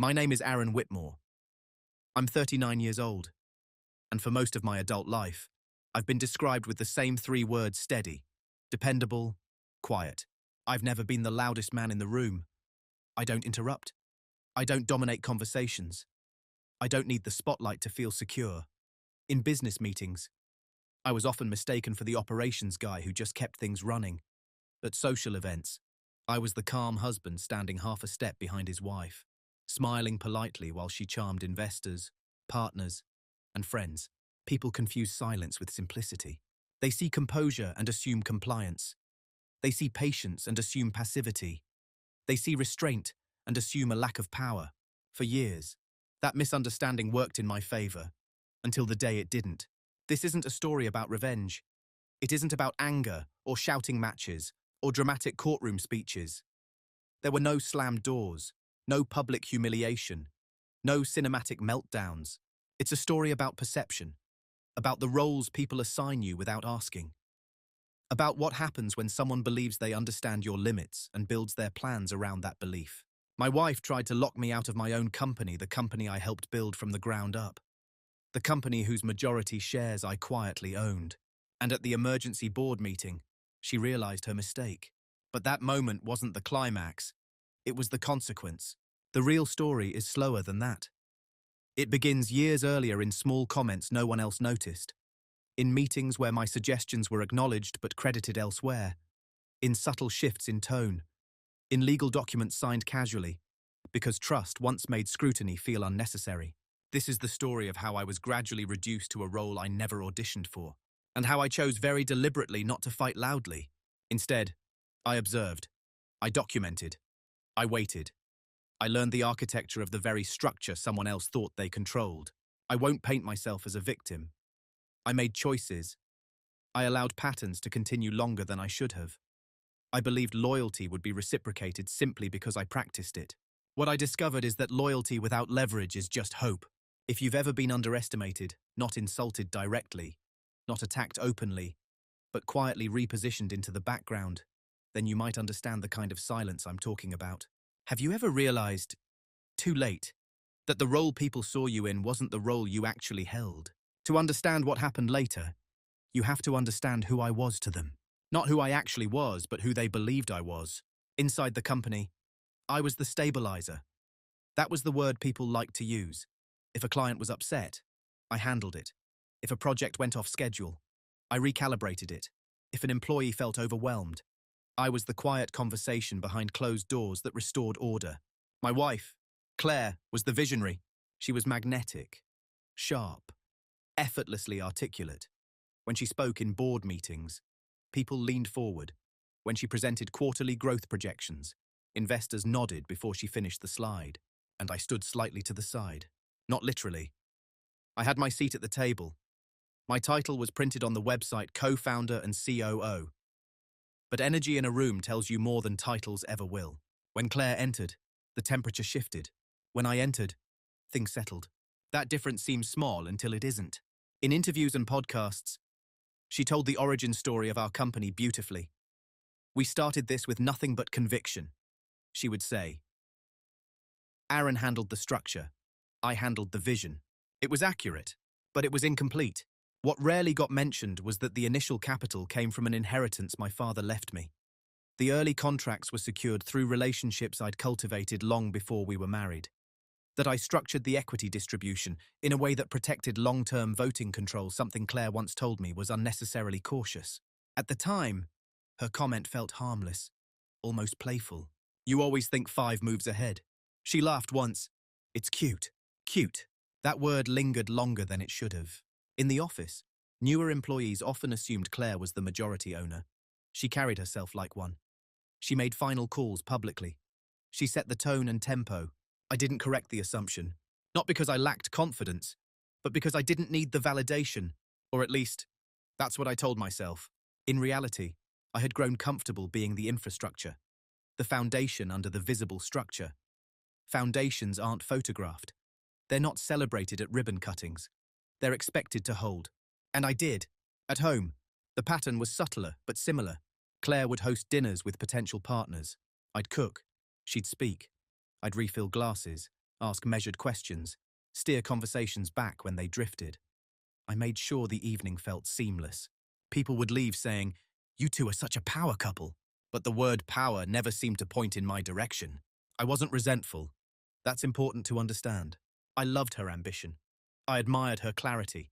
My name is Aaron Whitmore. I'm 39 years old, and for most of my adult life, I've been described with the same three words: steady, dependable, quiet. I've never been the loudest man in the room. I don't interrupt. I don't dominate conversations. I don't need the spotlight to feel secure. In business meetings, I was often mistaken for the operations guy who just kept things running. At social events, I was the calm husband standing half a step behind his wife, smiling politely while she charmed investors, partners, and friends. People confuse silence with simplicity. They see composure and assume compliance. They see patience and assume passivity. They see restraint and assume a lack of power. For years, that misunderstanding worked in my favor, until the day it didn't. This isn't a story about revenge. It isn't about anger or shouting matches or dramatic courtroom speeches. There were no slammed doors, no public humiliation, no cinematic meltdowns. It's a story about perception, about the roles people assign you without asking, about what happens when someone believes they understand your limits and builds their plans around that belief. My wife tried to lock me out of my own company, the company I helped build from the ground up, the company whose majority shares I quietly owned. And at the emergency board meeting, she realized her mistake. But that moment wasn't the climax. It was the consequence. The real story is slower than that. It begins years earlier in small comments no one else noticed, in meetings where my suggestions were acknowledged but credited elsewhere, in subtle shifts in tone, in legal documents signed casually, because trust once made scrutiny feel unnecessary. This is the story of how I was gradually reduced to a role I never auditioned for, and how I chose very deliberately not to fight loudly. Instead, I observed, I documented, I waited. I learned the architecture of the very structure someone else thought they controlled. I won't paint myself as a victim. I made choices. I allowed patterns to continue longer than I should have. I believed loyalty would be reciprocated simply because I practiced it. What I discovered is that loyalty without leverage is just hope. If you've ever been underestimated, not insulted directly, not attacked openly, but quietly repositioned into the background, then you might understand the kind of silence I'm talking about. Have you ever realized, too late, that the role people saw you in wasn't the role you actually held? To understand what happened later, you have to understand who I was to them. Not who I actually was, but who they believed I was. Inside the company, I was the stabilizer. That was the word people liked to use. If a client was upset, I handled it. If a project went off schedule, I recalibrated it. If an employee felt overwhelmed, I was the quiet conversation behind closed doors that restored order. My wife, Claire, was the visionary. She was magnetic, sharp, effortlessly articulate. When she spoke in board meetings, people leaned forward. When she presented quarterly growth projections, investors nodded before she finished the slide, and I stood slightly to the side. Not literally. I had my seat at the table. My title was printed on the website co-founder and COO. But energy in a room tells you more than titles ever will. When Claire entered, the temperature shifted. When I entered, things settled. That difference seems small until it isn't. In interviews and podcasts, she told the origin story of our company beautifully. We started this with nothing but conviction, she would say. Aaron handled the structure. I handled the vision. It was accurate, but it was incomplete. What rarely got mentioned was that the initial capital came from an inheritance my father left me. The early contracts were secured through relationships I'd cultivated long before we were married. That I structured the equity distribution in a way that protected long-term voting control, something Claire once told me was unnecessarily cautious. At the time, her comment felt harmless, almost playful. You always think 5 moves ahead. She laughed once. It's cute. Cute. That word lingered longer than it should have. In the office, newer employees often assumed Claire was the majority owner. She carried herself like one. She made final calls publicly. She set the tone and tempo. I didn't correct the assumption, not because I lacked confidence, but because I didn't need the validation, or at least, that's what I told myself. In reality, I had grown comfortable being the infrastructure, the foundation under the visible structure. Foundations aren't photographed. They're not celebrated at ribbon cuttings. They're expected to hold. And I did. At home, the pattern was subtler but similar. Claire would host dinners with potential partners. I'd cook. She'd speak. I'd refill glasses. ask measured questions, steer conversations back when they drifted. I made sure the evening felt seamless. People would leave saying, "You two are such a power couple." But the word power never seemed to point in my direction. I wasn't resentful. That's important to understand. I loved her ambition. I admired her clarity.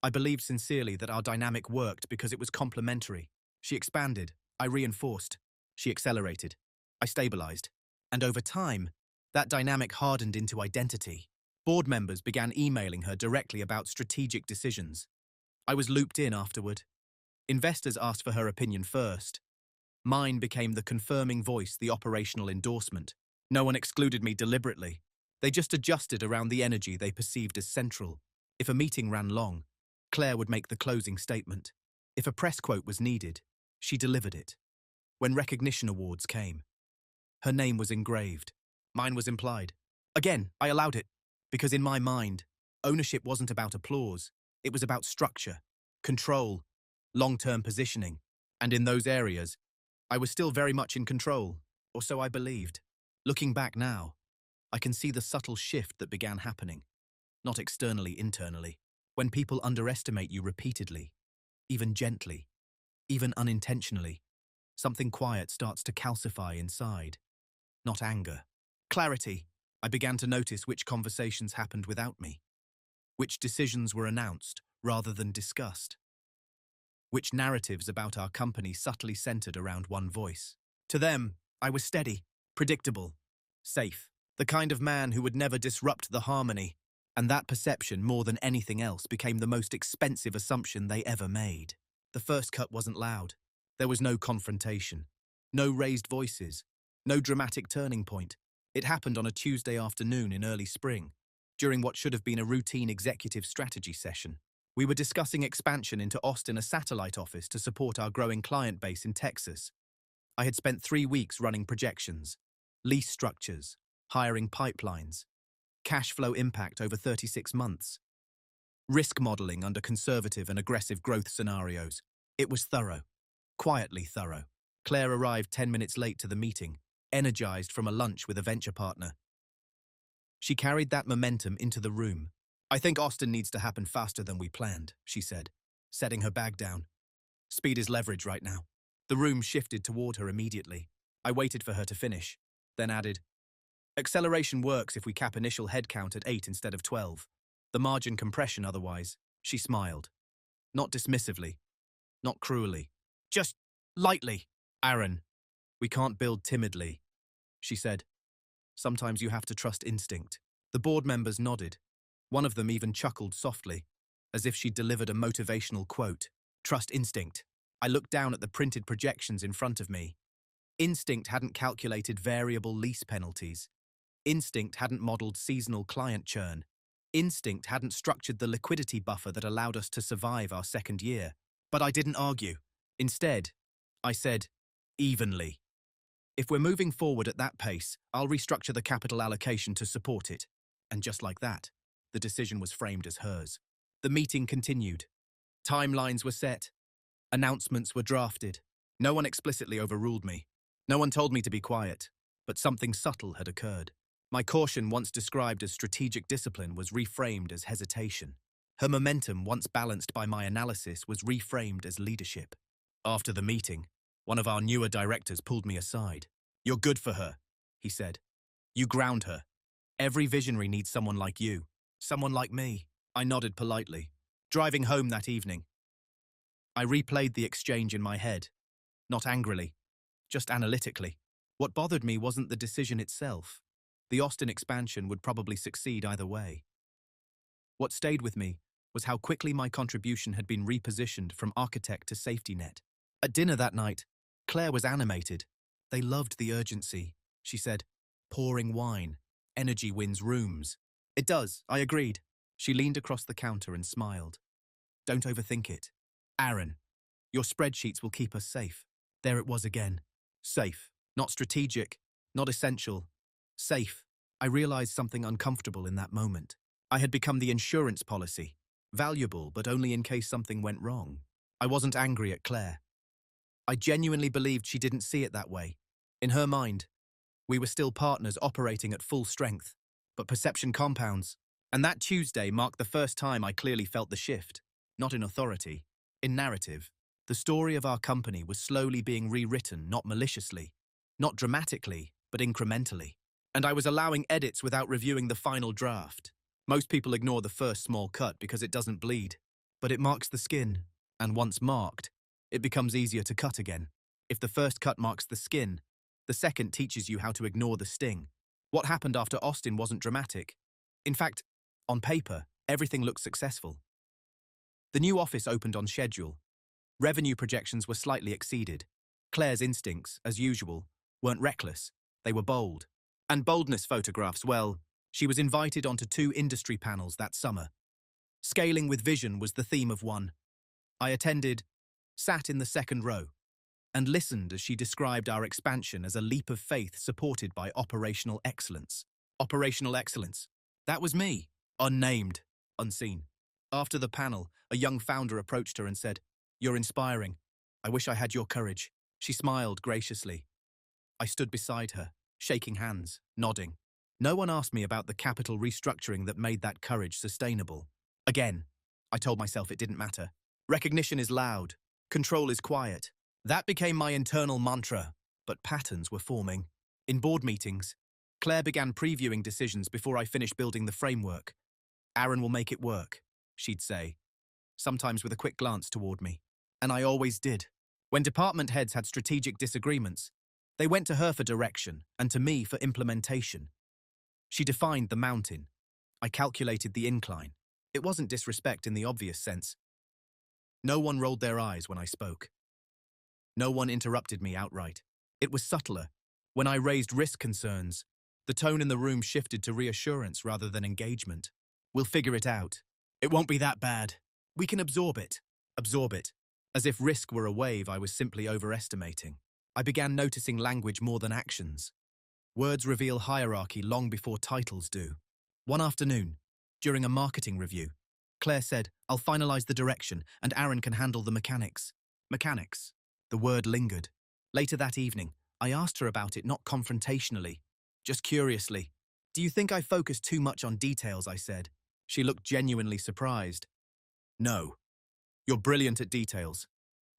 I believed sincerely that our dynamic worked because it was complementary. She expanded. I reinforced. She accelerated. I stabilized. And over time, that dynamic hardened into identity. Board members began emailing her directly about strategic decisions. I was looped in afterward. Investors asked for her opinion first. Mine became the confirming voice, the operational endorsement. No one excluded me deliberately. They just adjusted around the energy they perceived as central. If a meeting ran long, Claire would make the closing statement. If a press quote was needed, she delivered it. When recognition awards came, her name was engraved. Mine was implied. Again, I allowed it, because in my mind, ownership wasn't about applause. It was about structure, control, long-term positioning. And in those areas, I was still very much in control, or so I believed. Looking back now, I can see the subtle shift that began happening. Not externally, internally. When people underestimate you repeatedly, even gently, even unintentionally, something quiet starts to calcify inside. Not anger. Clarity. I began to notice which conversations happened without me. Which decisions were announced rather than discussed. Which narratives about our company subtly centered around one voice. To them, I was steady, predictable, safe. The kind of man who would never disrupt the harmony. And that perception, more than anything else, became the most expensive assumption they ever made. The first cut wasn't loud. There was no confrontation. No raised voices. No dramatic turning point. It happened on a Tuesday afternoon in early spring, during what should have been a routine executive strategy session. We were discussing expansion into Austin, a satellite office to support our growing client base in Texas. I had spent 3 weeks running projections, lease structures, hiring pipelines, cash flow impact over 36 months, risk modeling under conservative and aggressive growth scenarios. It was thorough, quietly thorough. Claire arrived 10 minutes late to the meeting, energized from a lunch with a venture partner. She carried that momentum into the room. "I think Austin needs to happen faster than we planned," she said, setting her bag down. "Speed is leverage right now." The room shifted toward her immediately. I waited for her to finish, then added, "Acceleration works if we cap initial headcount at 8 instead of 12. The margin compression otherwise." She smiled. Not dismissively, not cruelly. "Just lightly." "Aaron, we can't build timidly," she said. "Sometimes you have to trust instinct." The board members nodded. One of them even chuckled softly, as if she'd delivered a motivational quote. Trust instinct. I looked down at the printed projections in front of me. Instinct hadn't calculated variable lease penalties. Instinct hadn't modeled seasonal client churn. Instinct hadn't structured the liquidity buffer that allowed us to survive our second year. But I didn't argue. Instead, I said, evenly. If we're moving forward at that pace, I'll restructure the capital allocation to support it. And just like that, the decision was framed as hers. The meeting continued. Timelines were set. Announcements were drafted. No one explicitly overruled me. No one told me to be quiet. But something subtle had occurred. My caution, once described as strategic discipline, was reframed as hesitation. Her momentum, once balanced by my analysis, was reframed as leadership. After the meeting, one of our newer directors pulled me aside. "You're good for her," he said. "You ground her. Every visionary needs someone like you. Someone like me." I nodded politely. Driving home that evening, I replayed the exchange in my head. Not angrily, just analytically. What bothered me wasn't the decision itself. The Austin expansion would probably succeed either way. What stayed with me was how quickly my contribution had been repositioned from architect to safety net. At dinner that night, Claire was animated. "They loved the urgency," she said. "Pouring wine. Energy wins rooms." "It does," I agreed. She leaned across the counter and smiled. "Don't overthink it. Aaron, your spreadsheets will keep us safe." There it was again. Safe. Not strategic. Not essential. Safe. I realized something uncomfortable in that moment. I had become the insurance policy. Valuable, but only in case something went wrong. I wasn't angry at Claire. I genuinely believed she didn't see it that way. In her mind, we were still partners operating at full strength. but perception compounds. And that Tuesday marked the first time I clearly felt the shift, not in authority, in narrative. The story of our company was slowly being rewritten, not maliciously, not dramatically, but incrementally. And I was allowing edits without reviewing the final draft. Most people ignore the first small cut because it doesn't bleed, but it marks the skin, and once marked, it becomes easier to cut again. If the first cut marks the skin, the second teaches you how to ignore the sting. What happened after Austin wasn't dramatic. In fact, on paper, everything looked successful. The new office opened on schedule. Revenue projections were slightly exceeded. Claire's instincts, as usual, weren't reckless. They were bold. And boldness photographs, well, she was invited onto 2 industry panels that summer. Scaling with vision was the theme of one. I attended, sat in the second row, and listened as she described our expansion as a leap of faith supported by operational excellence. Operational excellence. That was me. Unnamed, unseen. After the panel, a young founder approached her and said, "You're inspiring. I wish I had your courage." She smiled graciously. I stood beside her, shaking hands, nodding. No one asked me about the capital restructuring that made that courage sustainable. Again, I told myself it didn't matter. Recognition is loud. Control is quiet. That became my internal mantra, but patterns were forming. In board meetings, Claire began previewing decisions before I finished building the framework. "Aaron will make it work," she'd say, sometimes with a quick glance toward me. And I always did. When department heads had strategic disagreements, they went to her for direction and to me for implementation. She defined the mountain. I calculated the incline. It wasn't disrespect in the obvious sense. No one rolled their eyes when I spoke. No one interrupted me outright. It was subtler. When I raised risk concerns, the tone in the room shifted to reassurance rather than engagement. "We'll figure it out. It won't be that bad. We can absorb it." Absorb it. As if risk were a wave I was simply overestimating. I began noticing language more than actions. Words reveal hierarchy long before titles do. One afternoon, during a marketing review, Claire said, "I'll finalize the direction and Aaron can handle the mechanics." Mechanics. The word lingered. Later that evening, I asked her about it not confrontationally, just curiously. "Do you think I focus too much on details?" I said. She looked genuinely surprised. "No. You're brilliant at details.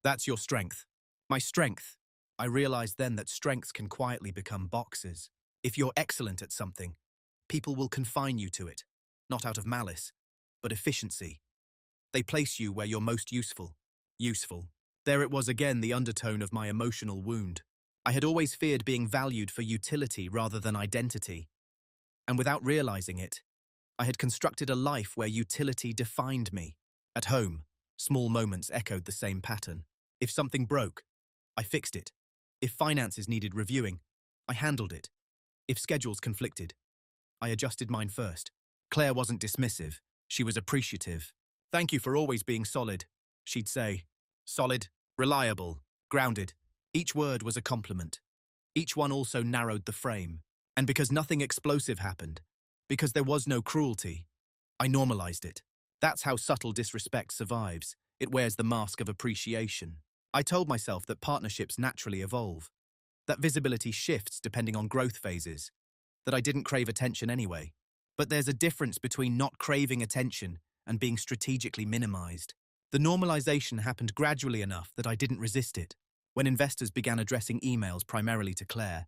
That's your strength." My strength. I realized then that strengths can quietly become boxes. If you're excellent at something, people will confine you to it, not out of malice, but efficiency. They place you where you're most useful. Useful. There it was again, the undertone of my emotional wound. I had always feared being valued for utility rather than identity. And without realizing it, I had constructed a life where utility defined me. At home, small moments echoed the same pattern. If something broke, I fixed it. If finances needed reviewing, I handled it. If schedules conflicted, I adjusted mine first. Claire wasn't dismissive. She was appreciative. "Thank you for always being solid," she'd say. Solid, reliable, grounded. Each word was a compliment. Each one also narrowed the frame. And because nothing explosive happened, because there was no cruelty, I normalized it. That's how subtle disrespect survives. It wears the mask of appreciation. I told myself that partnerships naturally evolve, that visibility shifts depending on growth phases, that I didn't crave attention anyway. But there's a difference between not craving attention and being strategically minimized. The normalization happened gradually enough that I didn't resist it. When investors began addressing emails primarily to Claire,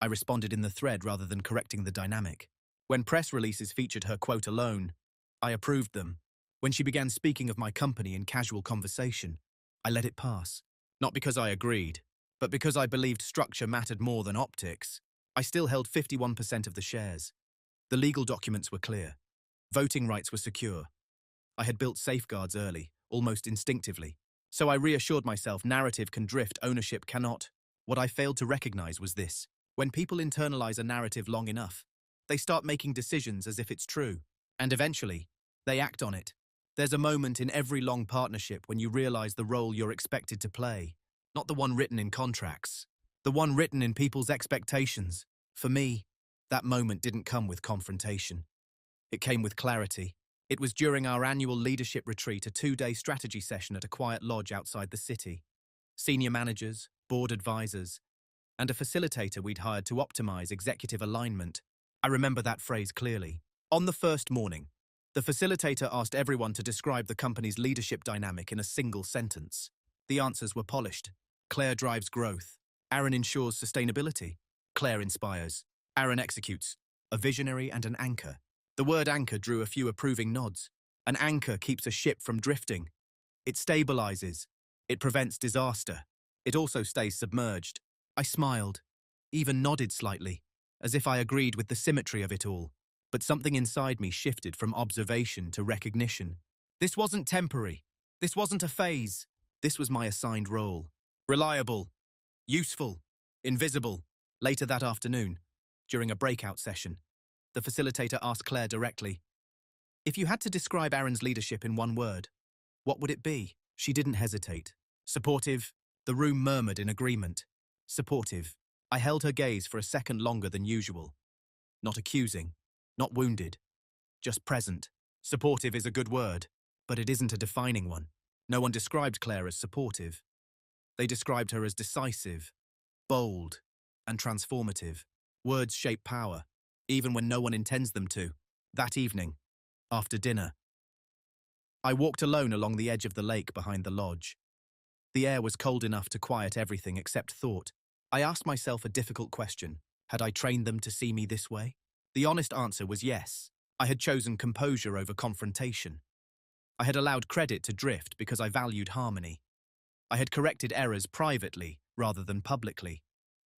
I responded in the thread rather than correcting the dynamic. When press releases featured her quote alone, I approved them. When she began speaking of my company in casual conversation, I let it pass. Not because I agreed, but because I believed structure mattered more than optics. I still held 51% of the shares. The legal documents were clear. Voting rights were secure. I had built safeguards early, almost instinctively. So I reassured myself narrative can drift, ownership cannot. What I failed to recognize was this. When people internalize a narrative long enough, they start making decisions as if it's true. And eventually, they act on it. There's a moment in every long partnership when you realize the role you're expected to play. Not the one written in contracts. The one written in people's expectations. For me, that moment didn't come with confrontation. It came with clarity. It was during our annual leadership retreat, a 2-day strategy session at a quiet lodge outside the city. Senior managers, board advisors, and a facilitator we'd hired to optimize executive alignment. I remember that phrase clearly. On the first morning, the facilitator asked everyone to describe the company's leadership dynamic in a single sentence. The answers were polished. Claire drives growth. Aaron ensures sustainability. Claire inspires. Aaron executes. A visionary and an anchor. The word anchor drew a few approving nods. An anchor keeps a ship from drifting. It stabilizes. It prevents disaster. It also stays submerged. I smiled, even nodded slightly, as if I agreed with the symmetry of it all. But something inside me shifted from observation to recognition. This wasn't temporary. This wasn't a phase. This was my assigned role. Reliable. Useful. Invisible. Later that afternoon, during a breakout session, the facilitator asked Claire directly, "If you had to describe Aaron's leadership in one word, what would it be?" She didn't hesitate. Supportive. The room murmured in agreement. Supportive. I held her gaze for a second longer than usual. Not accusing. Not wounded. Just present. Supportive is a good word, but it isn't a defining one. No one described Claire as supportive. They described her as decisive, bold, and transformative. Words shape power, even when no one intends them to. That evening, after dinner, I walked alone along the edge of the lake behind the lodge. The air was cold enough to quiet everything except thought. I asked myself a difficult question. Had I trained them to see me this way? The honest answer was yes. I had chosen composure over confrontation. I had allowed credit to drift because I valued harmony. I had corrected errors privately rather than publicly,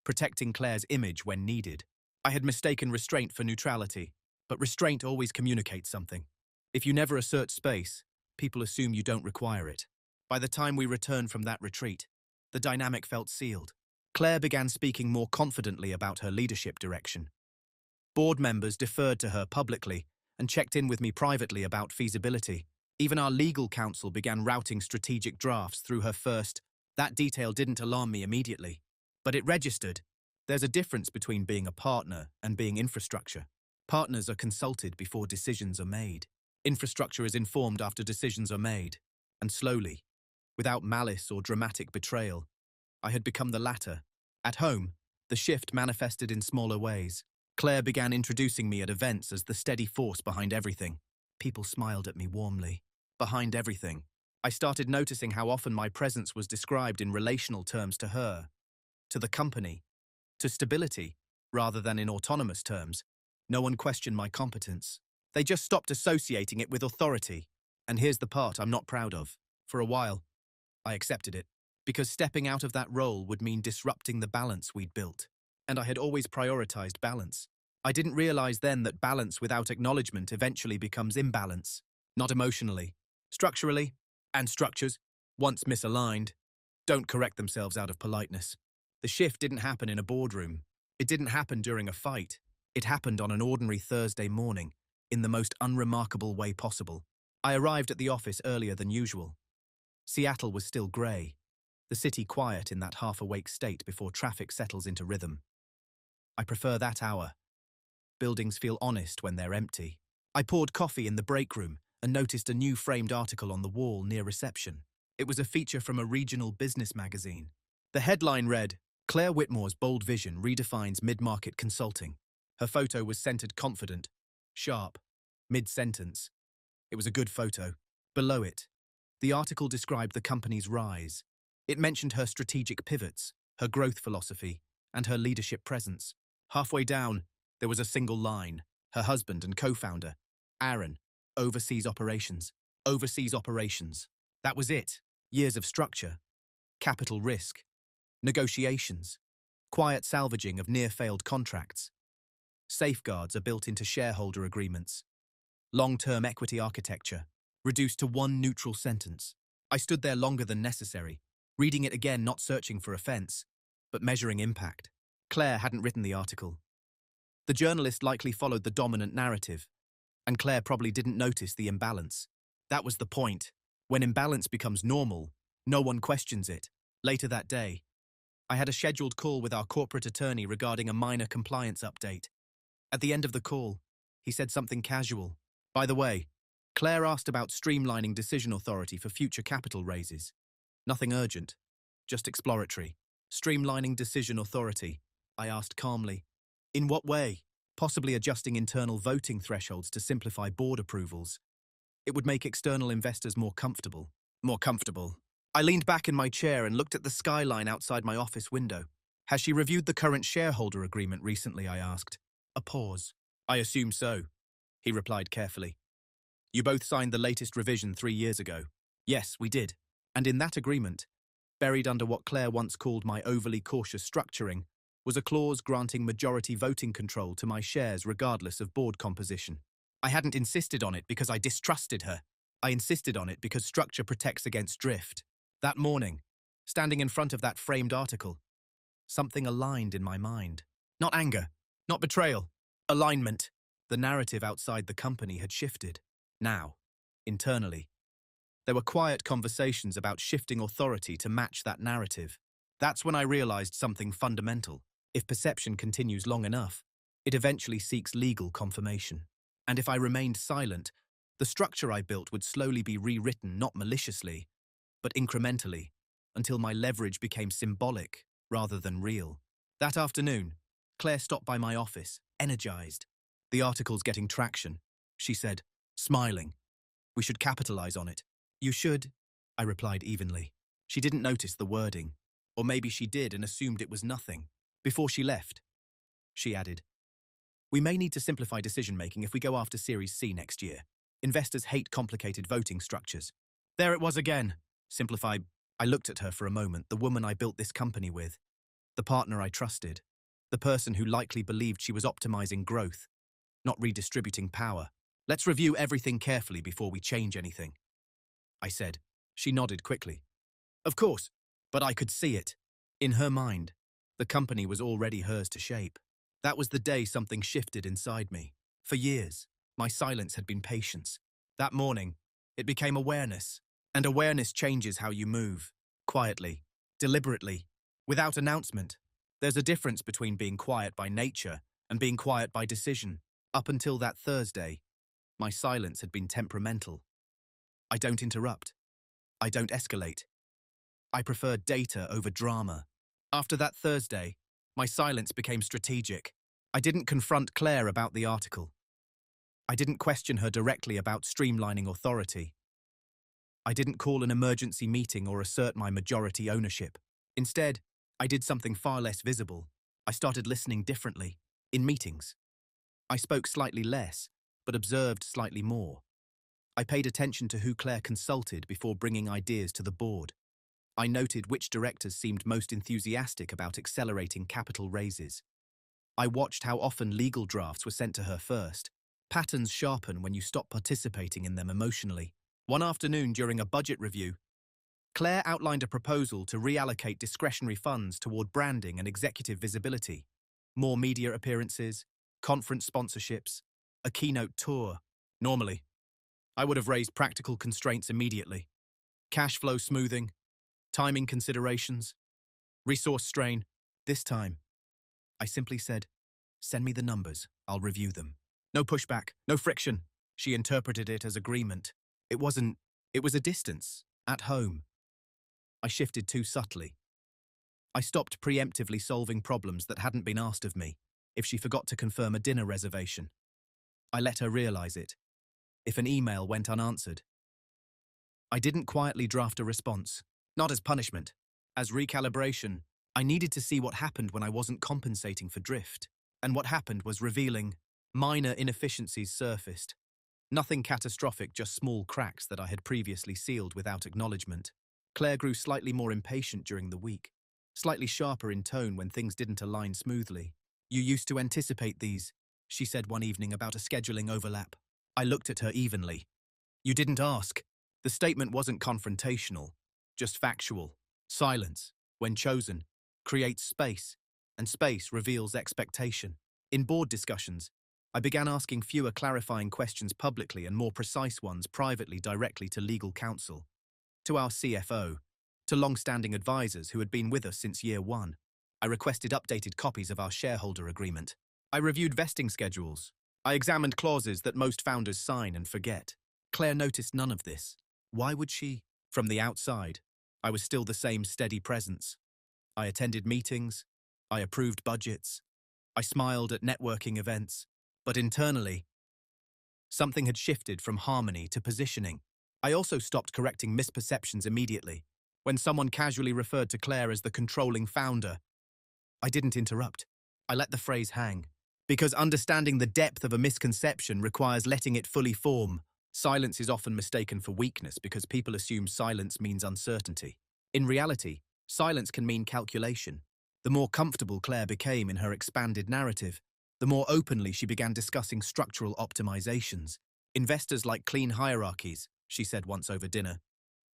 protecting Claire's image when needed. I had mistaken restraint for neutrality, but restraint always communicates something. If you never assert space, people assume you don't require it. By the time we returned from that retreat, the dynamic felt sealed. Claire began speaking more confidently about her leadership direction. Board members deferred to her publicly and checked in with me privately about feasibility. Even our legal counsel began routing strategic drafts through her first. That detail didn't alarm me immediately, but it registered. There's a difference between being a partner and being infrastructure. Partners are consulted before decisions are made. Infrastructure is informed after decisions are made, and slowly, without malice or dramatic betrayal. I had become the latter. At home, the shift manifested in smaller ways. Claire began introducing me at events as the steady force behind everything. People smiled at me warmly. Behind everything. I started noticing how often my presence was described in relational terms to her, to the company, to stability, rather than in autonomous terms. No one questioned my competence. They just stopped associating it with authority. And here's the part I'm not proud of. For a while, I accepted it, because stepping out of that role would mean disrupting the balance we'd built. And I had always prioritized balance. I didn't realize then that balance without acknowledgement eventually becomes imbalance. Not emotionally, structurally, and structures, once misaligned, don't correct themselves out of politeness. The shift didn't happen in a boardroom. It didn't happen during a fight. It happened on an ordinary Thursday morning, in the most unremarkable way possible. I arrived at the office earlier than usual. Seattle was still grey, the city quiet in that half-awake state before traffic settles into rhythm. I prefer that hour. Buildings feel honest when they're empty. I poured coffee in the break room and noticed a new framed article on the wall near reception. It was a feature from a regional business magazine. The headline read, "Claire Whitmore's bold vision redefines mid-market consulting." Her photo was centered confident, sharp, mid-sentence. It was a good photo. Below it, the article described the company's rise. It mentioned her strategic pivots, her growth philosophy, and her leadership presence. Halfway down, there was a single line. Her husband and co-founder, Aaron, oversees operations. Overseas operations. That was it. Years of structure, capital risk, negotiations, quiet salvaging of near-failed contracts. Safeguards are built into shareholder agreements. Long-term equity architecture, reduced to one neutral sentence. I stood there longer than necessary, reading it again, not searching for offense, but measuring impact. Claire hadn't written the article. The journalist likely followed the dominant narrative, and Claire probably didn't notice the imbalance. That was the point. When imbalance becomes normal, no one questions it. Later that day, I had a scheduled call with our corporate attorney regarding a minor compliance update. At the end of the call, he said something casual. By the way, Claire asked about streamlining decision authority for future capital raises. Nothing urgent, just exploratory. Streamlining decision authority, I asked calmly. In what way? possibly adjusting internal voting thresholds to simplify board approvals. It would make external investors more comfortable. More comfortable. I leaned back in my chair and looked at the skyline outside my office window. Has she reviewed the current shareholder agreement recently? I asked. A pause. I assume so, he replied carefully. You both signed the latest revision 3 years ago. Yes, we did. And in that agreement, buried under what Claire once called my overly cautious structuring, was a clause granting majority voting control to my shares regardless of board composition. I hadn't insisted on it because I distrusted her. I insisted on it because structure protects against drift. That morning, standing in front of that framed article, something aligned in my mind. Not anger, not betrayal, alignment. The narrative outside the company had shifted. Now, internally, there were quiet conversations about shifting authority to match that narrative. That's when I realized something fundamental. If perception continues long enough, it eventually seeks legal confirmation. And if I remained silent, the structure I built would slowly be rewritten not maliciously, but incrementally, until my leverage became symbolic rather than real. That afternoon, Claire stopped by my office, energized. The article's getting traction, she said, smiling. We should capitalize on it. You should, I replied evenly. She didn't notice the wording, or maybe she did and assumed it was nothing. Before she left, she added, we may need to simplify decision-making if we go after Series C next year. Investors hate complicated voting structures. There it was again. Simplify. I looked at her for a moment, the woman I built this company with, the partner I trusted, the person who likely believed she was optimizing growth, not redistributing power. Let's review everything carefully before we change anything, I said. She nodded quickly. Of course, but I could see it. In her mind, the company was already hers to shape. That was the day something shifted inside me. For years, my silence had been patience. That morning, it became awareness. And awareness changes how you move. Quietly, deliberately, without announcement. There's a difference between being quiet by nature and being quiet by decision. Up until that Thursday, my silence had been temperamental. I don't interrupt. I don't escalate. I prefer data over drama. After that Thursday, my silence became strategic. I didn't confront Claire about the article. I didn't question her directly about streamlining authority. I didn't call an emergency meeting or assert my majority ownership. Instead, I did something far less visible. I started listening differently. In meetings, I spoke slightly less, but observed slightly more. I paid attention to who Claire consulted before bringing ideas to the board. I noted which directors seemed most enthusiastic about accelerating capital raises. I watched how often legal drafts were sent to her first. Patterns sharpen when you stop participating in them emotionally. One afternoon during a budget review, Claire outlined a proposal to reallocate discretionary funds toward branding and executive visibility. More media appearances, conference sponsorships, a keynote tour. Normally, I would have raised practical constraints immediately. Cash flow smoothing, timing considerations, resource strain. This time, I simply said, send me the numbers, I'll review them. No pushback, no friction. She interpreted it as agreement. It was a distance, at home. I shifted too subtly. I stopped preemptively solving problems that hadn't been asked of me. If she forgot to confirm a dinner reservation, I let her realize it. If an email went unanswered, I didn't quietly draft a response. Not as punishment, as recalibration. I needed to see what happened when I wasn't compensating for drift. And what happened was revealing. Minor inefficiencies surfaced. Nothing catastrophic, just small cracks that I had previously sealed without acknowledgement. Claire grew slightly more impatient during the week, slightly sharper in tone when things didn't align smoothly. You used to anticipate these, she said one evening about a scheduling overlap. I looked at her evenly. You didn't ask. The statement wasn't confrontational, just factual. Silence, when chosen, creates space, and space reveals expectation. In board discussions, I began asking fewer clarifying questions publicly and more precise ones privately directly to legal counsel, to our CFO, to long-standing advisors who had been with us since year one. I requested updated copies of our shareholder agreement. I reviewed vesting schedules. I examined clauses that most founders sign and forget. Claire noticed none of this. Why would she? From the outside, I was still the same steady presence. I attended meetings. I approved budgets. I smiled at networking events, but internally, something had shifted from harmony to positioning. I also stopped correcting misperceptions immediately. When someone casually referred to Claire as the controlling founder, I didn't interrupt. I let the phrase hang. Because understanding the depth of a misconception requires letting it fully form. Silence is often mistaken for weakness because people assume silence means uncertainty. In reality, silence can mean calculation. The more comfortable Claire became in her expanded narrative, the more openly she began discussing structural optimizations. Investors like clean hierarchies, she said once over dinner.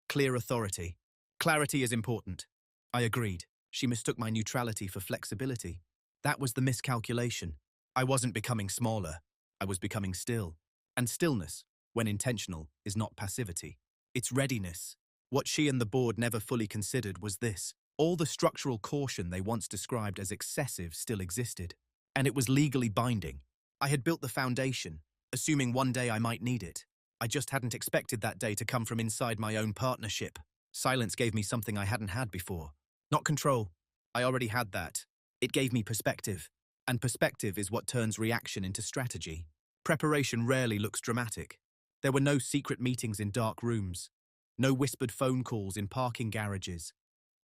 Clear authority. Clarity is important. I agreed. She mistook my neutrality for flexibility. That was the miscalculation. I wasn't becoming smaller. I was becoming still. And stillness, when intentional, is not passivity. It's readiness. What she and the board never fully considered was this. All the structural caution they once described as excessive still existed. And it was legally binding. I had built the foundation, assuming one day I might need it. I just hadn't expected that day to come from inside my own partnership. Silence gave me something I hadn't had before. Not control. I already had that. It gave me perspective. And perspective is what turns reaction into strategy. Preparation rarely looks dramatic. There were no secret meetings in dark rooms. No whispered phone calls in parking garages.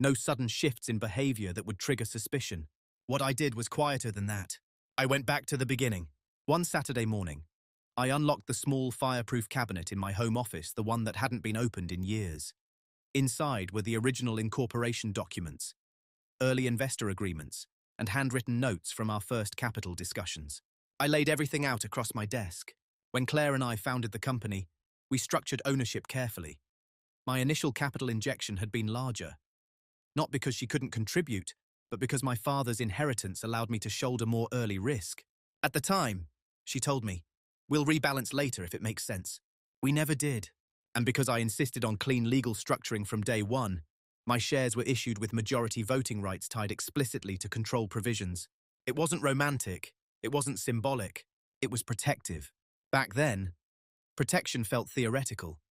No sudden shifts in behavior that would trigger suspicion. What I did was quieter than that. I went back to the beginning. One Saturday morning, I unlocked the small fireproof cabinet in my home office, the one that hadn't been opened in years. Inside were the original incorporation documents, early investor agreements, and handwritten notes from our first capital discussions. I laid everything out across my desk. When Claire and I founded the company, we structured ownership carefully. My initial capital injection had been larger. Not because she couldn't contribute, but because my father's inheritance allowed me to shoulder more early risk. At the time, she told me, "We'll rebalance later if it makes sense." We never did. And because I insisted on clean legal structuring from day one, my shares were issued with majority voting rights tied explicitly to control provisions. It wasn't romantic. It wasn't symbolic. It was protective. Back then, protection felt theoretical.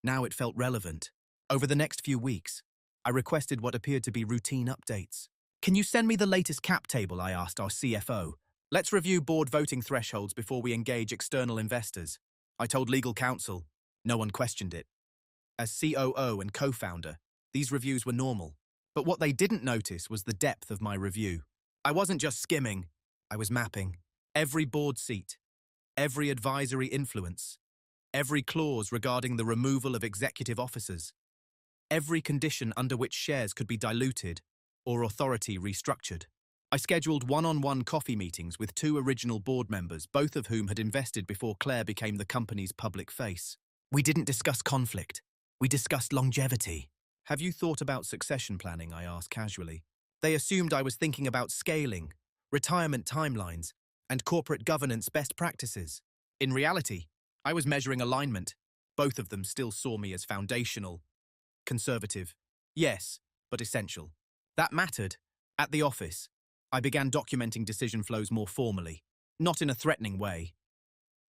Now it felt relevant. Over the next few weeks, I requested what appeared to be routine updates. "Can you send me the latest cap table?" I asked our CFO. "Let's review board voting thresholds before we engage external investors." I told legal counsel. No one questioned it. As COO and co-founder, these reviews were normal. But what they didn't notice was the depth of my review. I wasn't just skimming. I was mapping. Every board seat, every advisory influence, every clause regarding the removal of executive officers, every condition under which shares could be diluted or authority restructured. I scheduled one-on-one coffee meetings with two original board members, both of whom had invested before Claire became the company's public face. We didn't discuss conflict. We discussed longevity. "Have you thought about succession planning?" I asked casually. They assumed I was thinking about scaling, retirement timelines, and corporate governance best practices. In reality, I was measuring alignment. Both of them still saw me as foundational. Conservative. Yes, but essential. That mattered. At the office, I began documenting decision flows more formally, not in a threatening way,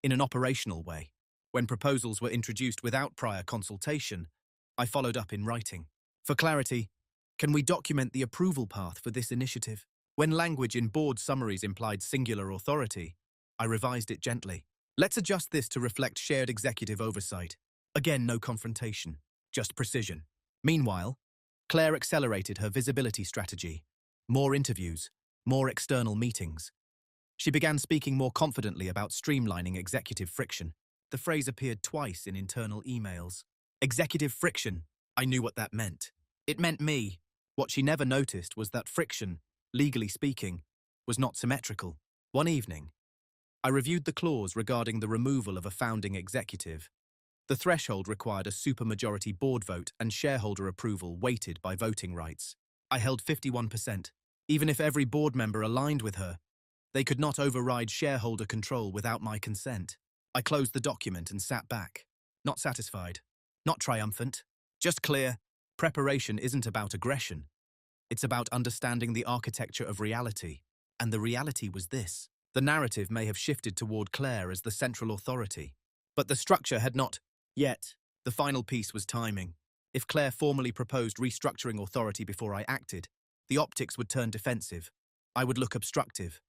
in an operational way. When proposals were introduced without prior consultation, I followed up in writing. "For clarity, can we document the approval path for this initiative?" When language in board summaries implied singular authority, I revised it gently. "Let's adjust this to reflect shared executive oversight." Again, no confrontation, just precision. Meanwhile, Claire accelerated her visibility strategy. More interviews, more external meetings. She began speaking more confidently about streamlining executive friction. The phrase appeared twice in internal emails. Executive friction. I knew what that meant. It meant me. What she never noticed was that friction, legally speaking, was not symmetrical. One evening, I reviewed the clause regarding the removal of a founding executive. The threshold required a supermajority board vote and shareholder approval weighted by voting rights. I held 51%. Even if every board member aligned with her, they could not override shareholder control without my consent. I closed the document and sat back. Not satisfied. Not triumphant. Just clear. Preparation isn't about aggression. It's about understanding the architecture of reality. And the reality was this. The narrative may have shifted toward Claire as the central authority. But the structure had not yet. The final piece was timing. If Claire formally proposed restructuring authority before I acted, the optics would turn defensive. I would look obstructive.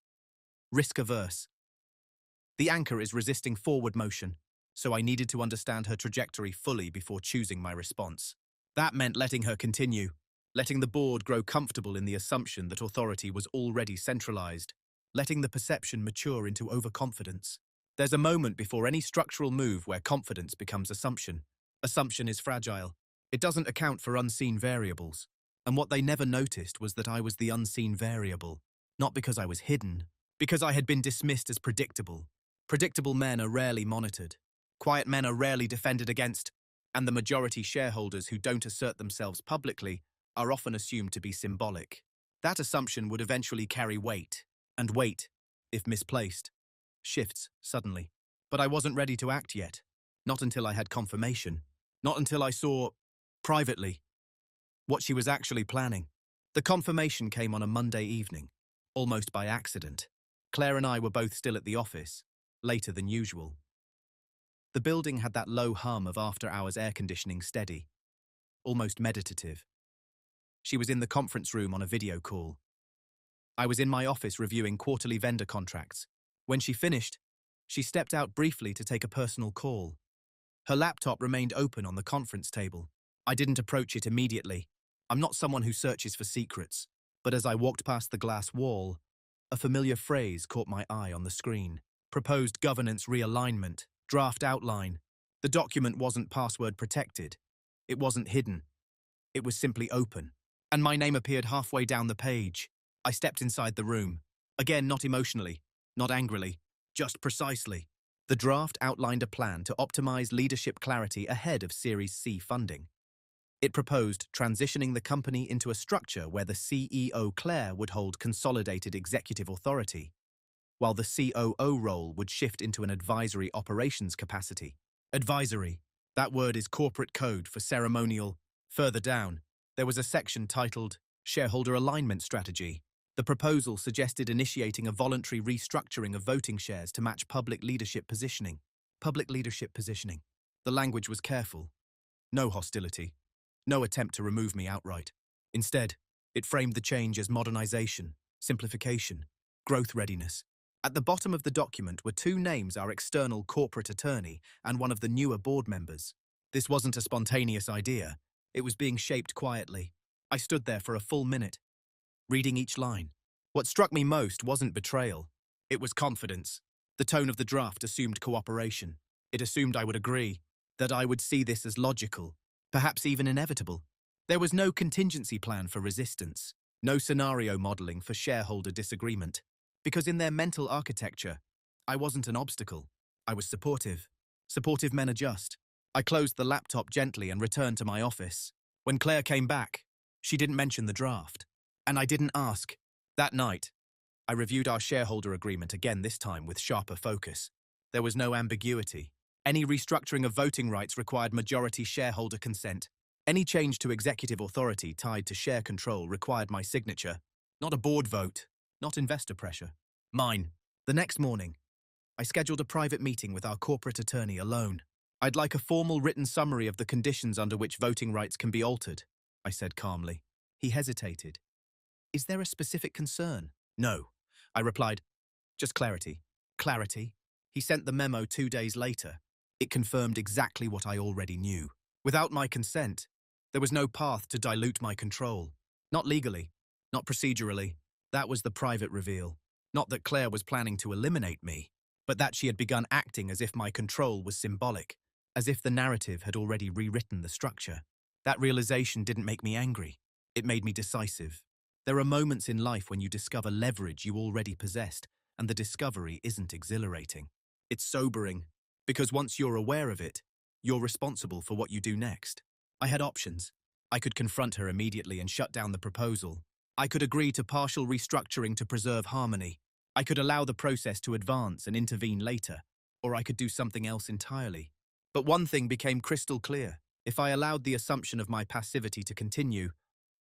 risk-averse. The anchor is resisting forward motion, so I needed to understand her trajectory fully before choosing my response. That meant letting her continue, letting the board grow comfortable in the assumption that authority was already centralized, letting the perception mature into overconfidence. There's a moment before any structural move where confidence becomes assumption. Assumption is fragile. It doesn't account for unseen variables. And what they never noticed was that I was the unseen variable, not because I was hidden, because I had been dismissed as predictable. Predictable men are rarely monitored. Quiet men are rarely defended against, and the majority shareholders who don't assert themselves publicly are often assumed to be symbolic. That assumption would eventually carry weight, and weight, if misplaced, shifts suddenly. But I wasn't ready to act yet. Not until I had confirmation. Not until I saw, privately, what she was actually planning. The confirmation came on a Monday evening, almost by accident. Claire and I were both still at the office, later than usual. The building had that low hum of after-hours air conditioning steady, almost meditative. She was in the conference room on a video call. I was in my office reviewing quarterly vendor contracts. When she finished, she stepped out briefly to take a personal call. Her laptop remained open on the conference table. I didn't approach it immediately. I'm not someone who searches for secrets, but as I walked past the glass wall, a familiar phrase caught my eye on the screen. Proposed governance realignment, draft outline. The document wasn't password protected. It wasn't hidden. It was simply open. And my name appeared halfway down the page. I stepped inside the room. Again, not emotionally, not angrily, just precisely. The draft outlined a plan to optimize leadership clarity ahead of Series C funding. It proposed transitioning the company into a structure where the CEO Claire would hold consolidated executive authority, while the COO role would shift into an advisory operations capacity. Advisory. That word is corporate code for ceremonial. Further down, there was a section titled Shareholder Alignment Strategy. The proposal suggested initiating a voluntary restructuring of voting shares to match public leadership positioning. Public leadership positioning. The language was careful. No hostility. No attempt to remove me outright. Instead, it framed the change as modernization, simplification, growth readiness. At the bottom of the document were two names: our external corporate attorney and one of the newer board members. This wasn't a spontaneous idea. It was being shaped quietly. I stood there for a full minute, reading each line. What struck me most wasn't betrayal. It was confidence. The tone of the draft assumed cooperation. It assumed I would agree, that I would see this as logical, perhaps even inevitable. There was no contingency plan for resistance, no scenario modeling for shareholder disagreement, because in their mental architecture, I wasn't an obstacle. I was supportive. Supportive men adjust. I closed the laptop gently and returned to my office. When Claire came back, she didn't mention the draft, and I didn't ask. That night, I reviewed our shareholder agreement again, this time with sharper focus. There was no ambiguity. Any restructuring of voting rights required majority shareholder consent. Any change to executive authority tied to share control required my signature. Not a board vote, not investor pressure. Mine. The next morning, I scheduled a private meeting with our corporate attorney alone. I'd like a formal written summary of the conditions under which voting rights can be altered, I said calmly. He hesitated. Is there a specific concern? No, I replied. Just clarity. Clarity? He sent the memo 2 days later. It confirmed exactly what I already knew. Without my consent, there was no path to dilute my control. Not legally, not procedurally. That was the private reveal. Not that Claire was planning to eliminate me, but that she had begun acting as if my control was symbolic, as if the narrative had already rewritten the structure. That realization didn't make me angry. It made me decisive. There are moments in life when you discover leverage you already possessed, and the discovery isn't exhilarating. It's sobering, because once you're aware of it, you're responsible for what you do next. I had options. I could confront her immediately and shut down the proposal. I could agree to partial restructuring to preserve harmony. I could allow the process to advance and intervene later, or I could do something else entirely. But one thing became crystal clear. If I allowed the assumption of my passivity to continue,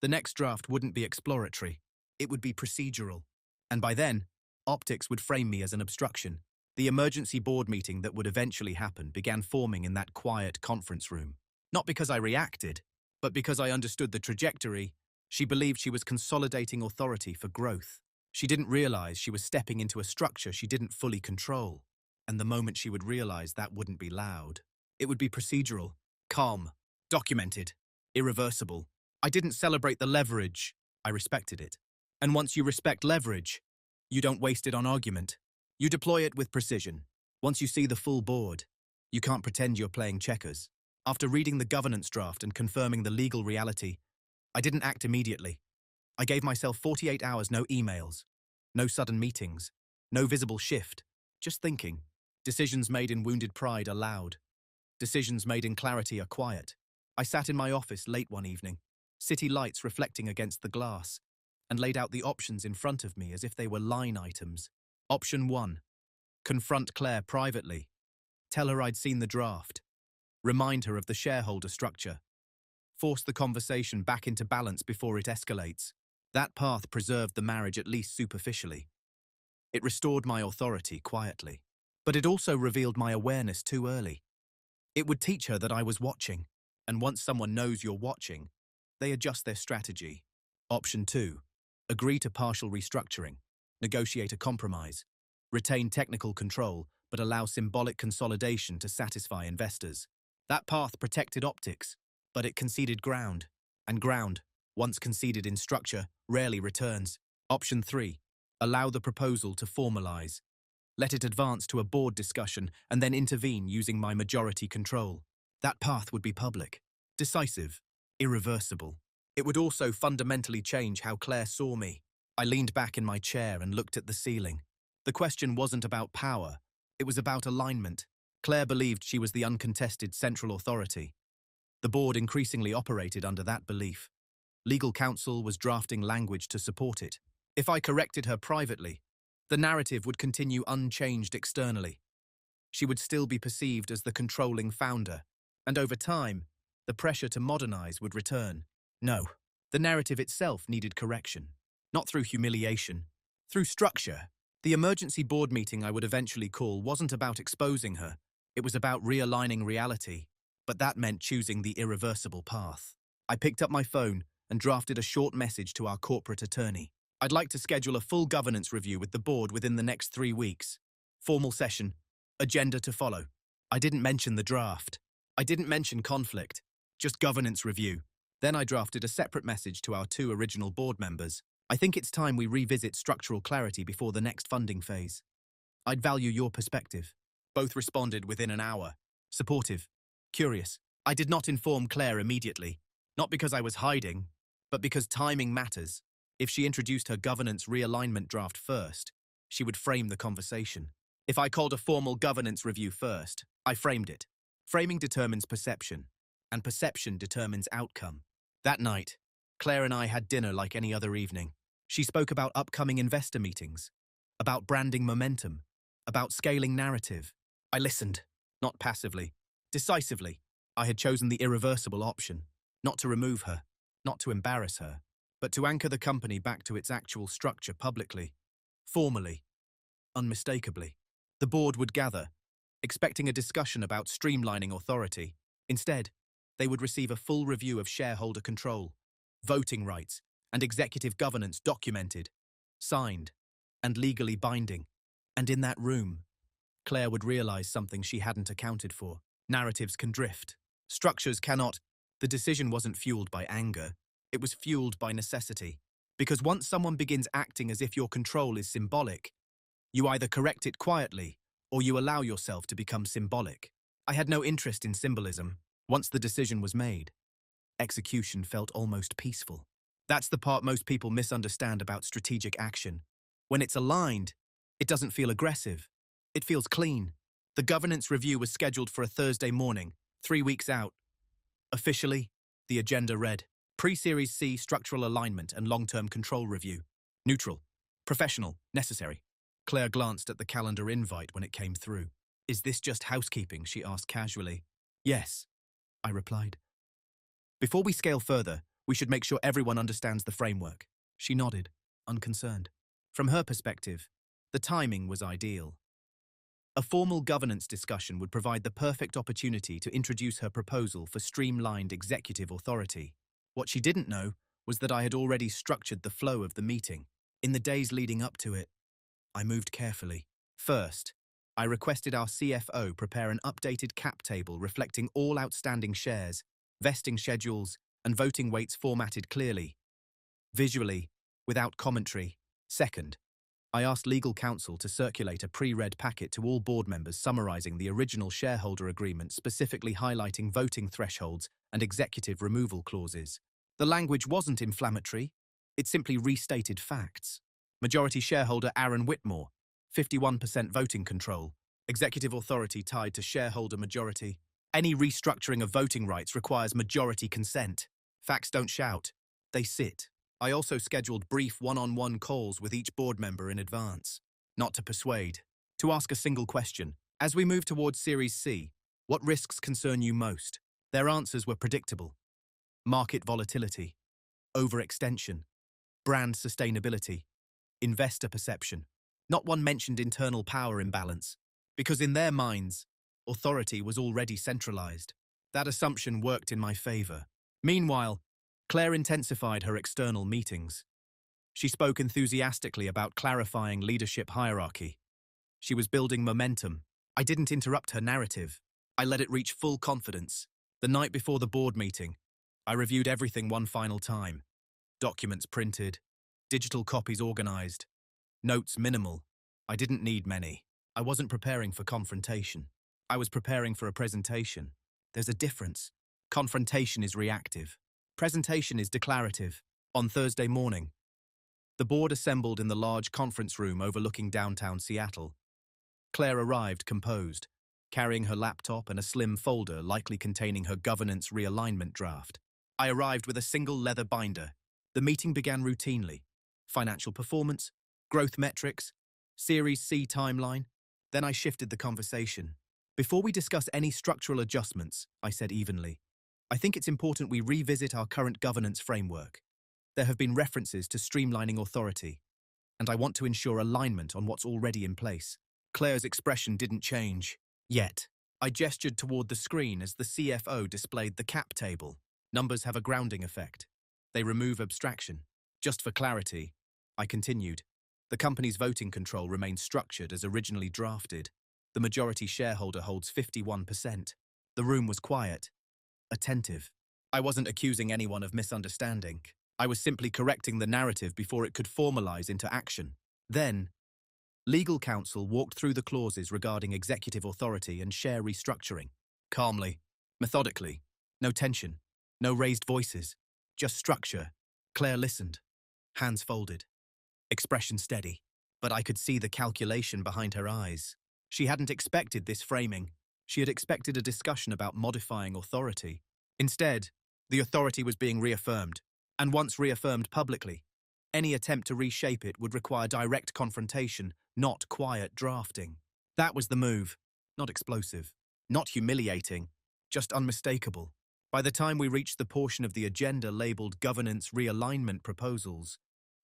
the next draft wouldn't be exploratory. It would be procedural. And by then, optics would frame me as an obstruction. The emergency board meeting that would eventually happen began forming in that quiet conference room. Not because I reacted, but because I understood the trajectory. She believed she was consolidating authority for growth. She didn't realize she was stepping into a structure she didn't fully control, and the moment she would realize that wouldn't be loud. It would be procedural, calm, documented, irreversible. I didn't celebrate the leverage, I respected it. And once you respect leverage, you don't waste it on argument. You deploy it with precision. Once you see the full board, you can't pretend you're playing checkers. After reading the governance draft and confirming the legal reality, I didn't act immediately. I gave myself 48 hours, no emails, no sudden meetings, no visible shift, just thinking. Decisions made in wounded pride are loud. Decisions made in clarity are quiet. I sat in my office late one evening, city lights reflecting against the glass, and laid out the options in front of me as if they were line items. Option 1. Confront Claire privately. Tell her I'd seen the draft. Remind her of the shareholder structure. Force the conversation back into balance before it escalates. That path preserved the marriage at least superficially. It restored my authority quietly. But it also revealed my awareness too early. It would teach her that I was watching, and once someone knows you're watching, they adjust their strategy. Option 2. Agree to partial restructuring. Negotiate a compromise. Retain technical control, but allow symbolic consolidation to satisfy investors. That path protected optics, but it conceded ground. And ground, once conceded in structure, rarely returns. Option 3. Allow the proposal to formalize. Let it advance to a board discussion and then intervene using my majority control. That path would be public, decisive, irreversible. It would also fundamentally change how Claire saw me. I leaned back in my chair and looked at the ceiling. The question wasn't about power. It was about alignment. Claire believed she was the uncontested central authority. The board increasingly operated under that belief. Legal counsel was drafting language to support it. If I corrected her privately, the narrative would continue unchanged externally. She would still be perceived as the controlling founder, and over time, the pressure to modernize would return. No, the narrative itself needed correction. Not through humiliation, through structure. The emergency board meeting I would eventually call wasn't about exposing her. It was about realigning reality, but that meant choosing the irreversible path. I picked up my phone and drafted a short message to our corporate attorney. I'd like to schedule a full governance review with the board within the next 3 weeks. Formal session. Agenda to follow. I didn't mention the draft. I didn't mention conflict. Just governance review. Then I drafted a separate message to our 2 original board members. I think it's time we revisit structural clarity before the next funding phase. I'd value your perspective. Both responded within an hour. Supportive. Curious. I did not inform Claire immediately. Not because I was hiding, but because timing matters. If she introduced her governance realignment draft first, she would frame the conversation. If I called a formal governance review first, I framed it. Framing determines perception, and perception determines outcome. That night, Claire and I had dinner like any other evening. She spoke about upcoming investor meetings, about branding momentum, about scaling narrative. I listened, not passively, decisively. I had chosen the irreversible option, not to remove her, not to embarrass her, but to anchor the company back to its actual structure publicly, formally, unmistakably. The board would gather, expecting a discussion about streamlining authority. Instead, they would receive a full review of shareholder control, voting rights, and executive governance documented, signed, and legally binding. And in that room, Claire would realize something she hadn't accounted for. Narratives can drift. Structures cannot. The decision wasn't fueled by anger. It was fueled by necessity. Because once someone begins acting as if your control is symbolic, you either correct it quietly or you allow yourself to become symbolic. I had no interest in symbolism. Once the decision was made, execution felt almost peaceful. That's the part most people misunderstand about strategic action. When it's aligned, it doesn't feel aggressive. It feels clean. The governance review was scheduled for a Thursday morning, 3 weeks out. Officially, the agenda read, Pre-Series C structural alignment and long-term control review. Neutral. Professional. Necessary. Claire glanced at the calendar invite when it came through. Is this just housekeeping? She asked casually. Yes, I replied. Before we scale further, we should make sure everyone understands the framework. She nodded, unconcerned. From her perspective, the timing was ideal. A formal governance discussion would provide the perfect opportunity to introduce her proposal for streamlined executive authority. What she didn't know was that I had already structured the flow of the meeting. In the days leading up to it, I moved carefully. First, I requested our CFO prepare an updated cap table reflecting all outstanding shares, vesting schedules, and voting weights formatted clearly, visually, without commentary. Second, I asked legal counsel to circulate a pre-read packet to all board members summarizing the original shareholder agreement, specifically highlighting voting thresholds and executive removal clauses. The language wasn't inflammatory, it simply restated facts. Majority shareholder Aaron Whitmore, 51% voting control, executive authority tied to shareholder majority. Any restructuring of voting rights requires majority consent. Facts don't shout, they sit. I also scheduled brief one-on-one calls with each board member in advance, not to persuade, to ask a single question. As we move towards Series C, what risks concern you most? Their answers were predictable. Market volatility, overextension, brand sustainability, investor perception. Not one mentioned internal power imbalance, because in their minds, authority was already centralized. That assumption worked in my favor. Meanwhile, Claire intensified her external meetings. She spoke enthusiastically about clarifying leadership hierarchy. She was building momentum. I didn't interrupt her narrative. I let it reach full confidence. The night before the board meeting, I reviewed everything one final time. Documents printed, digital copies organized, notes minimal. I didn't need many. I wasn't preparing for confrontation. I was preparing for a presentation. There's a difference. Confrontation is reactive. Presentation is declarative. On Thursday morning, the board assembled in the large conference room overlooking downtown Seattle. Claire arrived composed, carrying her laptop and a slim folder likely containing her governance realignment draft. I arrived with a single leather binder. The meeting began routinely. Financial performance, growth metrics, Series C timeline. Then I shifted the conversation. Before we discuss any structural adjustments, I said evenly, I think it's important we revisit our current governance framework. There have been references to streamlining authority, and I want to ensure alignment on what's already in place. Claire's expression didn't change. Yet, I gestured toward the screen as the CFO displayed the cap table. Numbers have a grounding effect. They remove abstraction. Just for clarity, I continued, the company's voting control remains structured as originally drafted. The majority shareholder holds 51%. The room was quiet, attentive. I wasn't accusing anyone of misunderstanding. I was simply correcting the narrative before it could formalize into action. Then, legal counsel walked through the clauses regarding executive authority and share restructuring. Calmly, methodically. No tension, no raised voices, just structure. Claire listened, hands folded, expression steady. But I could see the calculation behind her eyes. She hadn't expected this framing. She had expected a discussion about modifying authority. Instead, the authority was being reaffirmed, and once reaffirmed publicly, any attempt to reshape it would require direct confrontation, not quiet drafting. That was the move. Not explosive, not humiliating, just unmistakable. By the time we reached the portion of the agenda labeled Governance Realignment Proposals,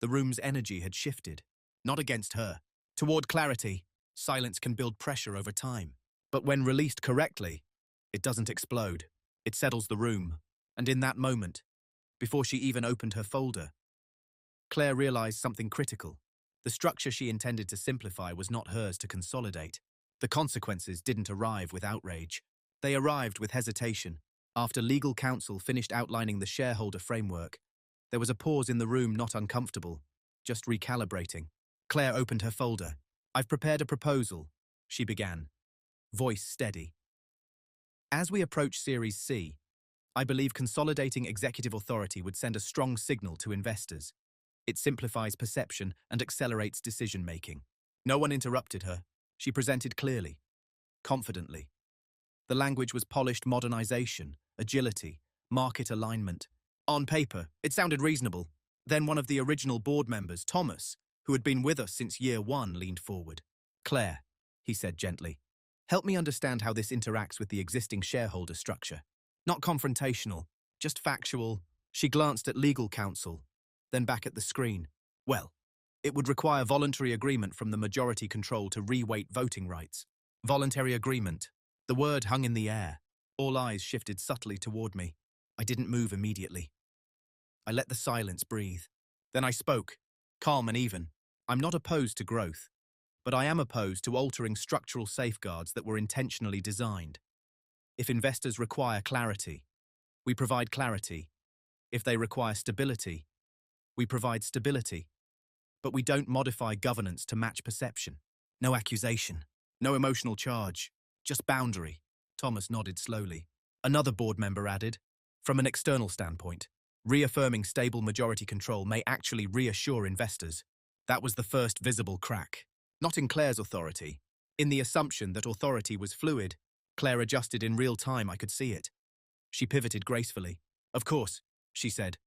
the room's energy had shifted. Not against her. Toward clarity. Silence can build pressure over time. But when released correctly, it doesn't explode. It settles the room. And in that moment, before she even opened her folder, Claire realized something critical. The structure she intended to simplify was not hers to consolidate. The consequences didn't arrive with outrage. They arrived with hesitation. After legal counsel finished outlining the shareholder framework, there was a pause in the room, not uncomfortable, just recalibrating. Claire opened her folder. I've prepared a proposal, she began, voice steady. As we approach Series C, I believe consolidating executive authority would send a strong signal to investors. It simplifies perception and accelerates decision-making. No one interrupted her. She presented clearly, confidently. The language was polished modernization, agility, market alignment. On paper, it sounded reasonable. Then one of the original board members, Thomas, who had been with us since year one, leaned forward. Claire, he said gently, help me understand how this interacts with the existing shareholder structure. Not confrontational, just factual. She glanced at legal counsel, then back at the screen. Well, it would require voluntary agreement from the majority control to re-weight voting rights. Voluntary agreement. The word hung in the air. All eyes shifted subtly toward me. I didn't move immediately. I let the silence breathe. Then I spoke, calm and even. I'm not opposed to growth, but I am opposed to altering structural safeguards that were intentionally designed. If investors require clarity, we provide clarity. If they require stability, we provide stability. But we don't modify governance to match perception. No accusation, no emotional charge, just boundary. Thomas nodded slowly. Another board member added, from an external standpoint, reaffirming stable majority control may actually reassure investors. That was the first visible crack. Not in Claire's authority. In the assumption that authority was fluid, Claire adjusted in real time. I could see it. She pivoted gracefully. Of course, she said,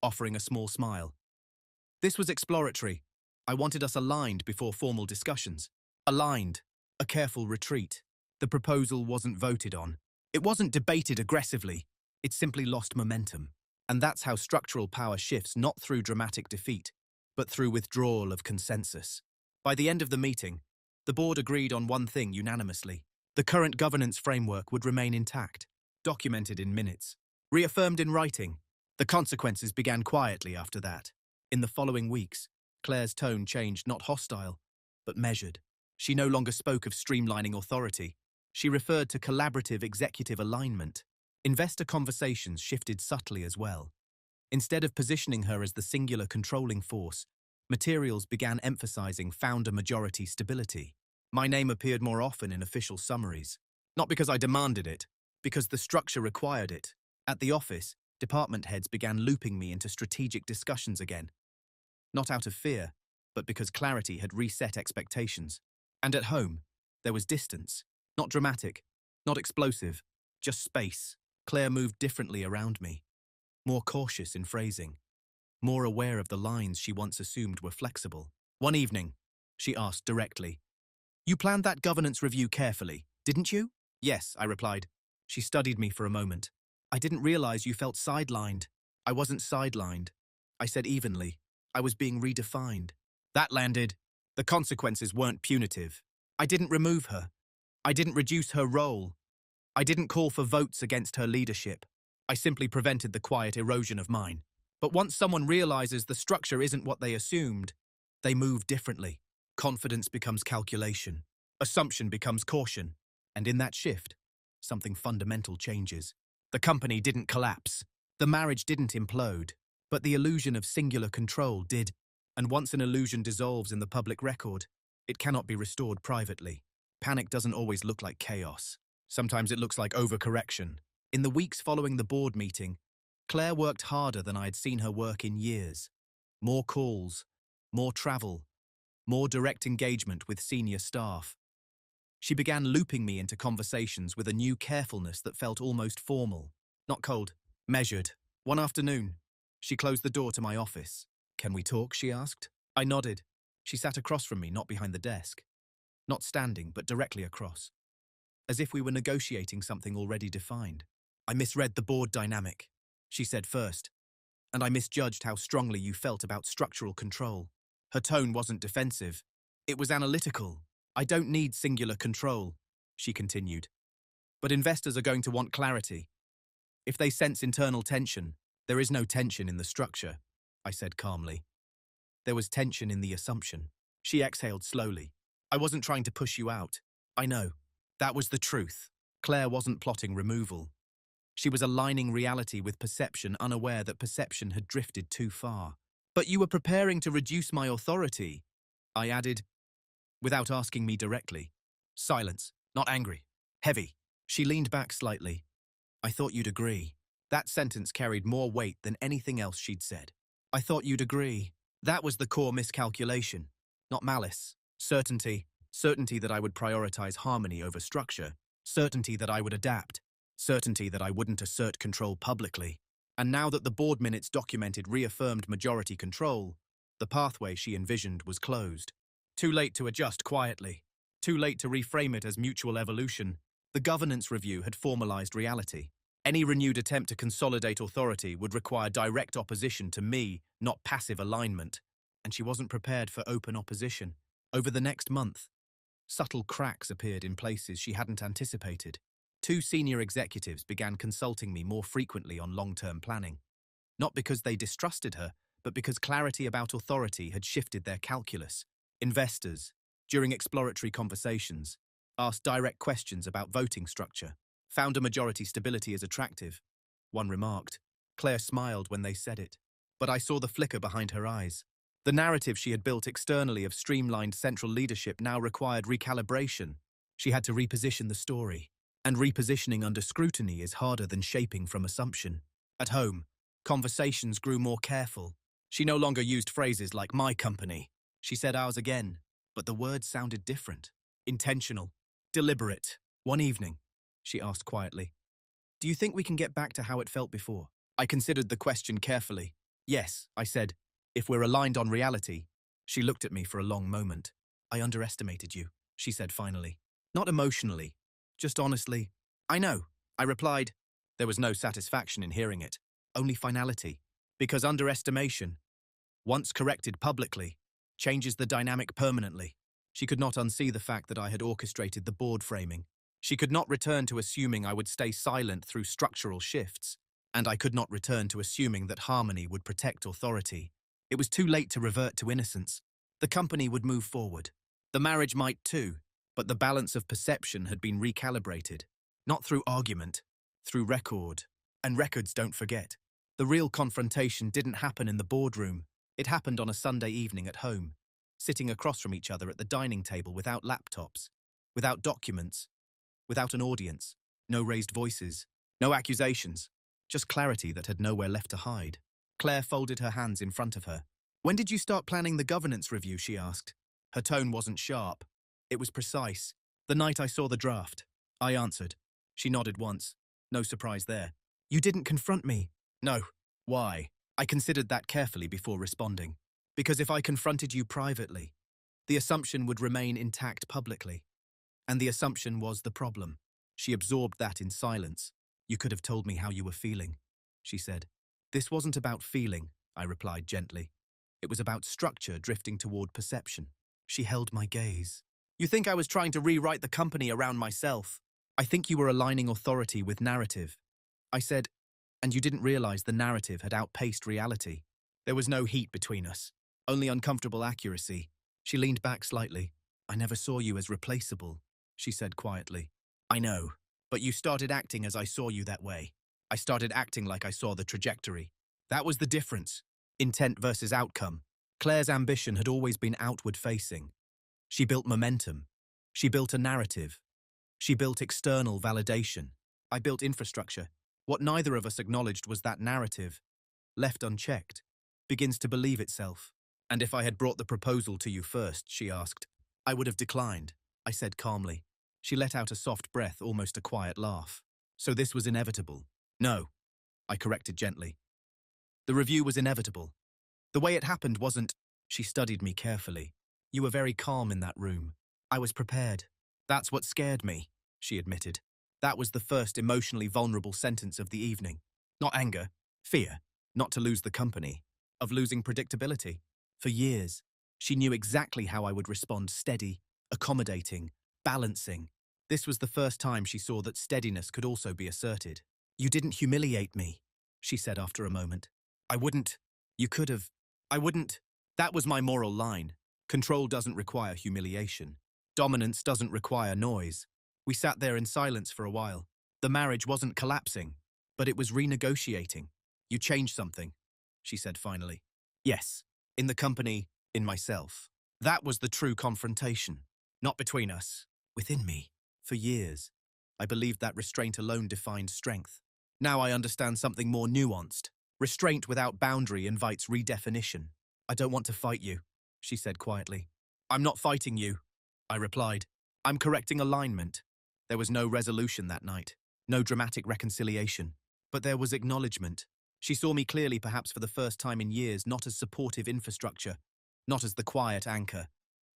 offering a small smile. This was exploratory. I wanted us aligned before formal discussions. Aligned. A careful retreat. The proposal wasn't voted on. It wasn't debated aggressively. It simply lost momentum. And that's how structural power shifts, not through dramatic defeat, but through withdrawal of consensus. By the end of the meeting, the board agreed on one thing unanimously. The current governance framework would remain intact, documented in minutes, reaffirmed in writing. The consequences began quietly after that. In the following weeks, Claire's tone changed, not hostile, but measured. She no longer spoke of streamlining authority. She referred to collaborative executive alignment. Investor conversations shifted subtly as well. Instead of positioning her as the singular controlling force, materials began emphasizing founder-majority stability. My name appeared more often in official summaries. Not because I demanded it, because the structure required it. At the office, department heads began looping me into strategic discussions again. Not out of fear, but because clarity had reset expectations. And at home, there was distance. Not dramatic, not explosive, just space. Claire moved differently around me. More cautious in phrasing. More aware of the lines she once assumed were flexible. One evening, she asked directly, "You planned that governance review carefully, didn't you?" "Yes," I replied. She studied me for a moment. "I didn't realize you felt sidelined." "I wasn't sidelined," I said evenly. "I was being redefined." That landed. The consequences weren't punitive. I didn't remove her. I didn't reduce her role. I didn't call for votes against her leadership. I simply prevented the quiet erosion of mine. But once someone realizes the structure isn't what they assumed, they move differently. Confidence becomes calculation. Assumption becomes caution. And in that shift, something fundamental changes. The company didn't collapse. The marriage didn't implode. But the illusion of singular control did. And once an illusion dissolves in the public record, it cannot be restored privately. Panic doesn't always look like chaos. Sometimes it looks like overcorrection. In the weeks following the board meeting, Claire worked harder than I had seen her work in years. More calls, more travel, more direct engagement with senior staff. She began looping me into conversations with a new carefulness that felt almost formal. Not cold, measured. One afternoon, she closed the door to my office. "Can we talk?" she asked. I nodded. She sat across from me, not behind the desk. Not standing, but directly across. As if we were negotiating something already defined. "I misread the board dynamic," she said first, "and I misjudged how strongly you felt about structural control." Her tone wasn't defensive. It was analytical. "I don't need singular control," she continued. "But investors are going to want clarity. If they sense internal tension, there is no tension in the structure," I said calmly. "There was tension in the assumption." She exhaled slowly. "I wasn't trying to push you out. I know. That was the truth." Claire wasn't plotting removal. She was aligning reality with perception, unaware that perception had drifted too far. "But you were preparing to reduce my authority," I added, without asking me directly. Silence, not angry. Heavy. She leaned back slightly. "I thought you'd agree." That sentence carried more weight than anything else she'd said. "I thought you'd agree." That was the core miscalculation. Not malice. Certainty. Certainty that I would prioritize harmony over structure. Certainty that I would adapt. Certainty that I wouldn't assert control publicly. And now that the board minutes documented reaffirmed majority control, the pathway she envisioned was closed. Too late to adjust quietly. Too late to reframe it as mutual evolution. The governance review had formalized reality. Any renewed attempt to consolidate authority would require direct opposition to me, not passive alignment. And she wasn't prepared for open opposition. Over the next month, subtle cracks appeared in places she hadn't anticipated. 2 senior executives began consulting me more frequently on long-term planning. Not because they distrusted her, but because clarity about authority had shifted their calculus. Investors, during exploratory conversations, asked direct questions about voting structure. Found a majority stability as attractive, one remarked. Claire smiled when they said it, but I saw the flicker behind her eyes. The narrative she had built externally of streamlined central leadership now required recalibration. She had to reposition the story, and repositioning under scrutiny is harder than shaping from assumption. At home, conversations grew more careful. She no longer used phrases like "my company." She said ours again, but the words sounded different. Intentional, deliberate. One evening, she asked quietly, "Do you think we can get back to how it felt before?" I considered the question carefully. "Yes," I said, "if we're aligned on reality." She looked at me for a long moment. "I underestimated you," she said finally. "Not emotionally, just honestly." "I know," I replied. There was no satisfaction in hearing it, only finality. Because underestimation, once corrected publicly, changes the dynamic permanently. She could not unsee the fact that I had orchestrated the board framing. She could not return to assuming I would stay silent through structural shifts, and I could not return to assuming that harmony would protect authority. It was too late to revert to innocence. The company would move forward. The marriage might too, but the balance of perception had been recalibrated, not through argument, through record. And records don't forget. The real confrontation didn't happen in the boardroom. It happened on a Sunday evening at home, sitting across from each other at the dining table without laptops, without documents, without an audience, no raised voices, no accusations, just clarity that had nowhere left to hide. Claire folded her hands in front of her. "When did you start planning the governance review?" she asked. Her tone wasn't sharp. It was precise. "The night I saw the draft," I answered. She nodded once. No surprise there. "You didn't confront me." "No." "Why?" I considered that carefully before responding. Because if I confronted you privately, the assumption would remain intact publicly. And the assumption was the problem. She absorbed that in silence. "You could have told me how you were feeling," she said. "This wasn't about feeling," I replied gently. "It was about structure drifting toward perception." She held my gaze. "You think I was trying to rewrite the company around myself?" "I think you were aligning authority with narrative," I said, "and you didn't realize the narrative had outpaced reality." There was no heat between us, only uncomfortable accuracy. She leaned back slightly. "I never saw you as replaceable," she said quietly. "I know, but you started acting as I saw you that way. I started acting like I saw the trajectory. That was the difference. Intent versus outcome. Claire's ambition had always been outward-facing. She built momentum. She built a narrative. She built external validation. I built infrastructure. What neither of us acknowledged was that narrative, left unchecked, begins to believe itself. "And if I had brought the proposal to you first," she asked, "I would have declined," I said calmly. She let out a soft breath, almost a quiet laugh. "So this was inevitable?" "No," I corrected gently. "The review was inevitable. The way it happened wasn't." She studied me carefully. "You were very calm in that room. I was prepared. That's what scared me," she admitted. That was the first emotionally vulnerable sentence of the evening. Not anger, fear, not to lose the company, of losing predictability. For years, she knew exactly how I would respond: steady, accommodating, balancing. This was the first time she saw that steadiness could also be asserted. "You didn't humiliate me," she said after a moment. "I wouldn't. You could have. I wouldn't." That was my moral line. Control doesn't require humiliation. Dominance doesn't require noise. We sat there in silence for a while. The marriage wasn't collapsing, but it was renegotiating. "You changed something," she said finally. "Yes, in the company, in myself." That was the true confrontation. Not between us, within me. For years, I believed that restraint alone defined strength. Now I understand something more nuanced. Restraint without boundary invites redefinition. "I don't want to fight you," she said quietly. "I'm not fighting you," I replied. "I'm correcting alignment." There was no resolution that night, no dramatic reconciliation, but there was acknowledgement. She saw me clearly, perhaps for the first time in years, not as supportive infrastructure, not as the quiet anchor,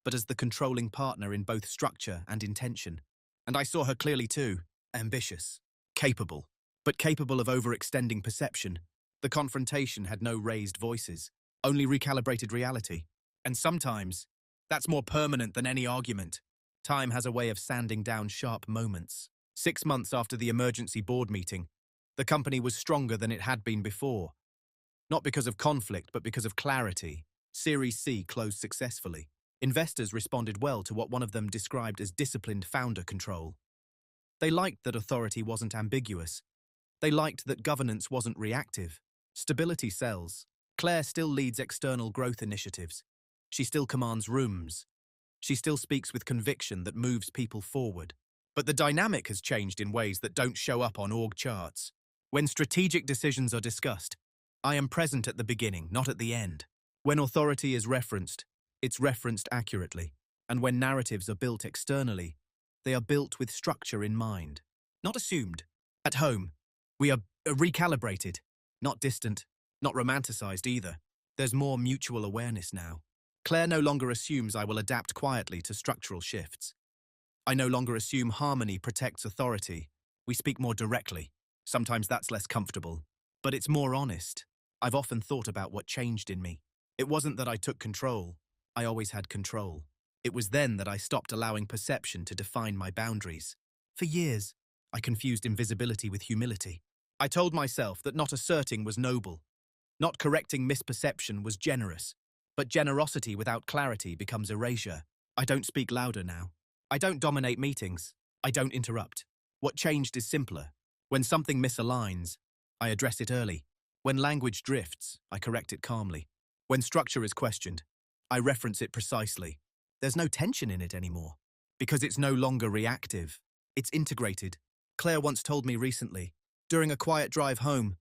but as the controlling partner in both structure and intention. And I saw her clearly too, ambitious, capable, but capable of overextending perception. The confrontation had no raised voices, only recalibrated reality. And sometimes, that's more permanent than any argument. Time has a way of sanding down sharp moments. 6 months after the emergency board meeting, the company was stronger than it had been before. Not because of conflict, but because of clarity. Series C closed successfully. Investors responded well to what one of them described as disciplined founder control. They liked that authority wasn't ambiguous. They liked that governance wasn't reactive. Stability sells. Claire still leads external growth initiatives. She still commands rooms. She still speaks with conviction that moves people forward. But the dynamic has changed in ways that don't show up on org charts. When strategic decisions are discussed, I am present at the beginning, not at the end. When authority is referenced, it's referenced accurately. And when narratives are built externally, they are built with structure in mind, not assumed. At home, we are recalibrated, not distant, not romanticized either. There's more mutual awareness now. Claire no longer assumes I will adapt quietly to structural shifts. I no longer assume harmony protects authority. We speak more directly. Sometimes that's less comfortable, but it's more honest. I've often thought about what changed in me. It wasn't that I took control. I always had control. It was then that I stopped allowing perception to define my boundaries. For years, I confused invisibility with humility. I told myself that not asserting was noble. Not correcting misperception was generous. But generosity without clarity becomes erasure. I don't speak louder now. I don't dominate meetings. I don't interrupt. What changed is simpler. When something misaligns, I address it early. When language drifts, I correct it calmly. When structure is questioned, I reference it precisely. There's no tension in it anymore, because it's no longer reactive. It's integrated. Claire once told me recently, during a quiet drive home,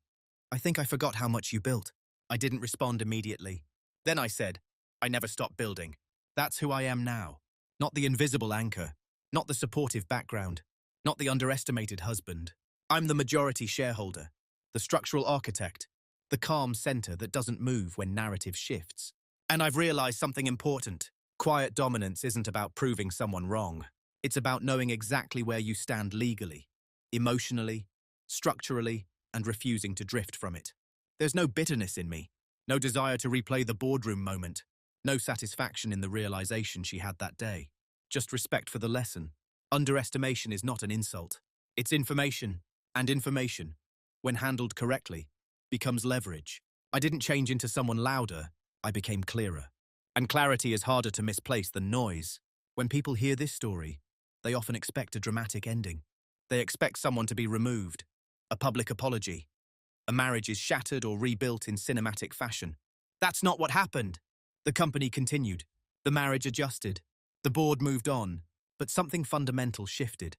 "I think I forgot how much you built." I didn't respond immediately. Then I said, "I never stopped building." That's who I am now. Not the invisible anchor, not the supportive background, not the underestimated husband. I'm the majority shareholder, the structural architect, the calm center that doesn't move when narrative shifts. And I've realized something important. Quiet dominance isn't about proving someone wrong. It's about knowing exactly where you stand legally, emotionally, structurally, and refusing to drift from it. There's no bitterness in me, no desire to replay the boardroom moment, no satisfaction in the realization she had that day. Just respect for the lesson. Underestimation is not an insult. It's information, and information, when handled correctly, becomes leverage. I didn't change into someone louder, I became clearer. And clarity is harder to misplace than noise. When people hear this story, they often expect a dramatic ending. They expect someone to be removed, a public apology. A marriage is shattered or rebuilt in cinematic fashion. That's not what happened. The company continued. The marriage adjusted. The board moved on. But something fundamental shifted.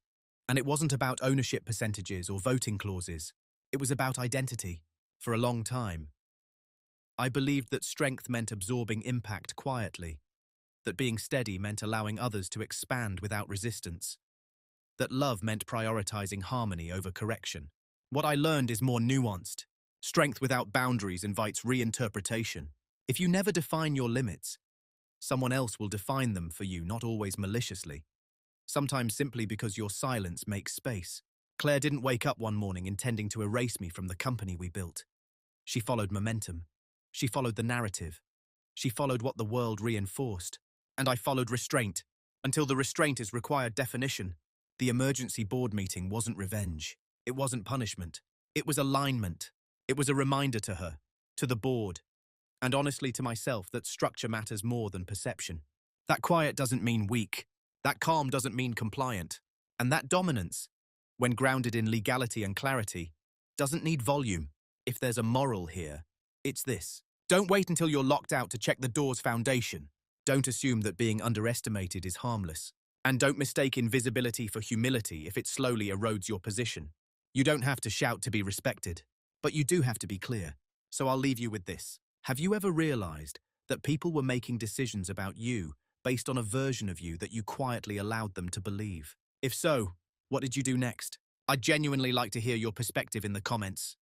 And it wasn't about ownership percentages or voting clauses. It was about identity. For a long time, I believed that strength meant absorbing impact quietly, that being steady meant allowing others to expand without resistance, that love meant prioritizing harmony over correction. What I learned is more nuanced. Strength without boundaries invites reinterpretation. If you never define your limits, someone else will define them for you, not always maliciously. Sometimes simply because your silence makes space. Claire didn't wake up one morning intending to erase me from the company we built. She followed momentum. She followed the narrative. She followed what the world reinforced. And I followed restraint, until the restraint is required definition. The emergency board meeting wasn't revenge. It wasn't punishment. It was alignment. It was a reminder to her, to the board, and honestly to myself that structure matters more than perception. That quiet doesn't mean weak. That calm doesn't mean compliant. And that dominance, when grounded in legality and clarity, doesn't need volume. If there's a moral here, it's this. Don't wait until you're locked out to check the door's foundation. Don't assume that being underestimated is harmless. And don't mistake invisibility for humility if it slowly erodes your position. You don't have to shout to be respected, but you do have to be clear. So I'll leave you with this. Have you ever realized that people were making decisions about you based on a version of you that you quietly allowed them to believe? If so, what did you do next? I'd genuinely like to hear your perspective in the comments.